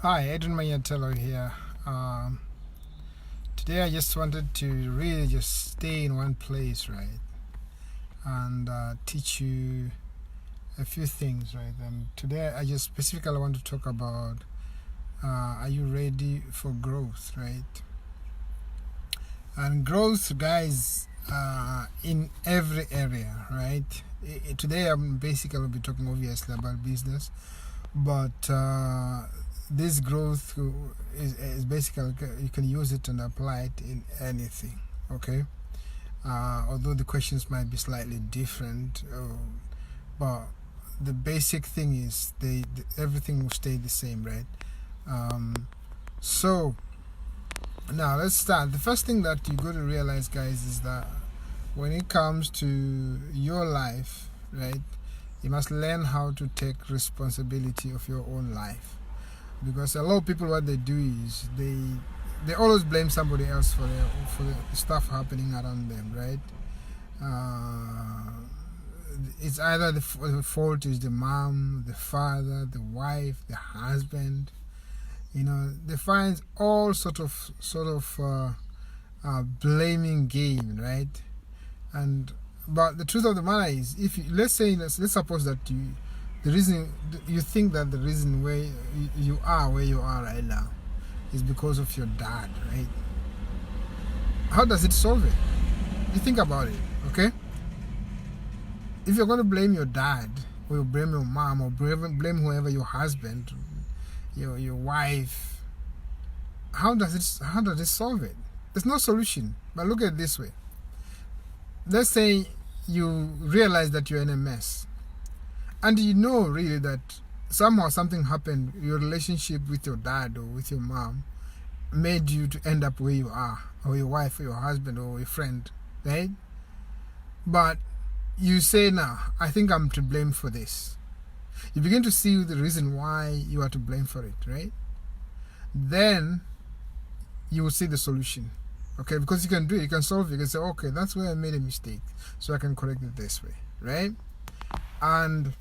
Hi, Adrian Manyathelo here. Today I just wanted to really just stay in one place, right, and teach you a few things, right. And today I just specifically want to talk about are you ready for growth, right? And growth, guys, in every area, right? Today I'm basically be talking obviously about business, but this growth is basically you can use it and apply it in anything, okay? Although the questions might be slightly different, but the basic thing is everything will stay the same, right? So now let's start. The first thing that you got to realize, guys, is that when it comes to your life, right, you must learn how to take responsibility of your own life. Because a lot of people, what they do is they always blame somebody else for the stuff happening around them, right? It's either the fault is the mom, the father, the wife, the husband. They find all sort of blaming game, right? But the truth of the matter is, if you, let's suppose that the reason you think that the reason where you are right now is because of your dad, right? How does it solve it? You think about it, okay? If you're going to blame your dad, or you blame your mom, or blame whoever, your husband, your wife, how does it solve it? There's no solution. But look at it this way. Let's say you realize that you're in a mess, and you know really that somehow something happened, your relationship with your dad or with your mom made you to end up where you are, or your wife or your husband or your friend, right? But you say, now, I think I'm to blame for this. You begin to see the reason why you are to blame for it, right? Then you will see the solution, okay? Because you can do it, you can solve it. You can say, okay, that's where I made a mistake, so I can correct it this way, right? And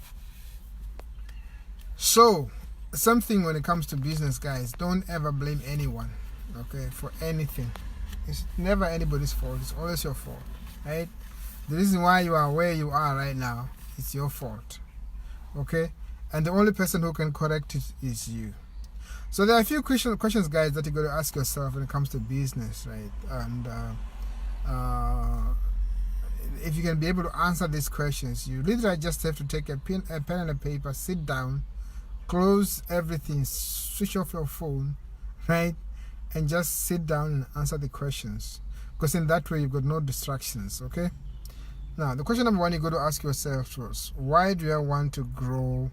so, something when it comes to business, guys, don't ever blame anyone, okay, for anything. It's never anybody's fault. It's always your fault, right? The reason why you are where you are right now, it's your fault, okay? And the only person who can correct it is you. So there are a few questions, guys, that you got to ask yourself when it comes to business, right? And if you can be able to answer these questions, you literally just have to take a pen and a paper, sit down, close everything, switch off your phone, right? And just sit down and answer the questions. Because in that way, you've got no distractions, okay? Now, the question number one you got to ask yourself was, why do I want to grow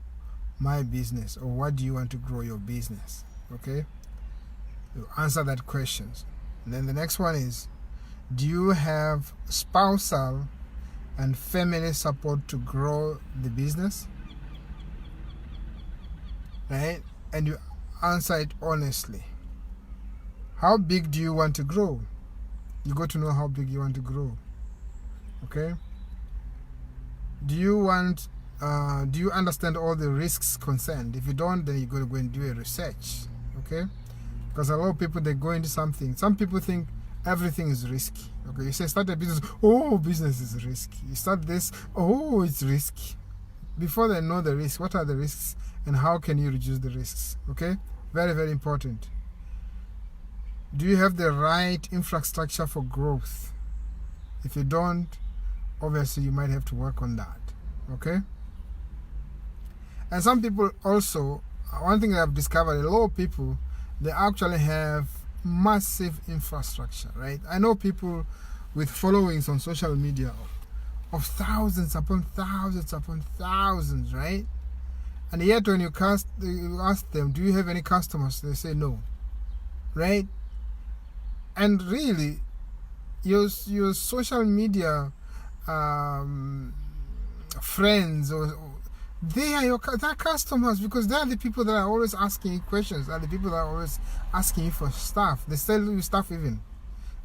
my business? Or why do you want to grow your business? Okay? You answer that question. And then the next one is, do you have spousal and family support to grow the business? Right? And you answer it honestly. How big do you want to grow? You got to know how big you want to grow. Okay? Do you understand all the risks concerned? If you don't, then you got to go and do a research. Okay? Because a lot of people, they go into something. Some people think everything is risky. Okay, you say start a business, oh, business is risky. You start this, oh, it's risky. Before they know the risk, what are the risks and how can you reduce the risks? Okay, very, very important. Do you have the right infrastructure for growth? If you don't, obviously you might have to work on that. Okay. And some people also, one thing that I've discovered, a lot of people, they actually have massive infrastructure, right? I know people with followings on social media of thousands upon thousands, right? And yet when you ask them, do you have any customers? They say no, right? And really, your social media friends, or they are their customers, because they are the people that are always asking you questions, are the people that are always asking you for stuff. They sell you stuff even,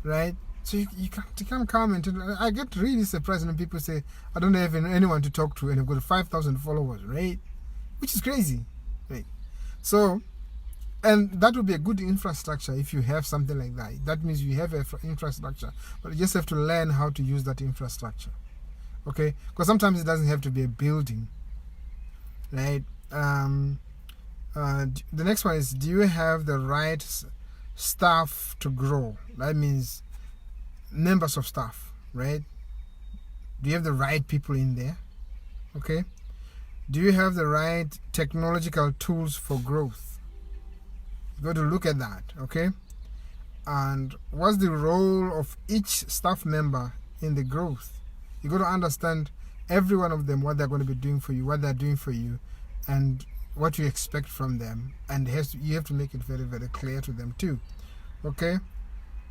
right? So you can't come and I get really surprised when people say, I don't have anyone to talk to and I've got 5,000 followers, right? Which is crazy, right? So And that would be a good infrastructure if you have something like that. That means you have an infrastructure, but you just have to learn how to use that infrastructure. Okay, because sometimes it doesn't have to be a building, right? The next one is, do you have the right staff to grow? That means members of staff, right? Do you have the right people in there? Okay. Do you have the right technological tools for growth? You got to look at that, okay? And what's the role of each staff member in the growth? You got to understand every one of them, what they're going to be doing for you, what they're doing for you, and what you expect from them. And you have to make it very, very clear to them too. Okay?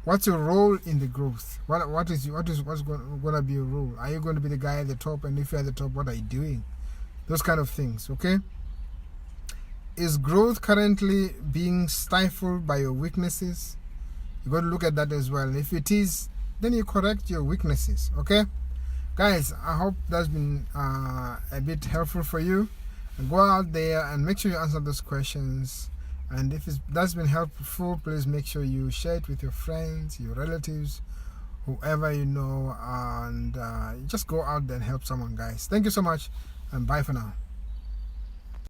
What's your wrole in the growth? What's going to be your role? Are you going to be the guy at the top? And if you're at the top, what are you doing? Those kind of things, okay? Is growth currently being stifled by your weaknesses? You got to look at that as well. If it is, then you correct your weaknesses, okay? Guys, I hope that's been a bit helpful for you. Go out there and make sure you answer those questions. And if that's been helpful, please make sure you share it with your friends, your relatives, whoever you know, and just go out there and help someone, guys. Thank you so much, and bye for now.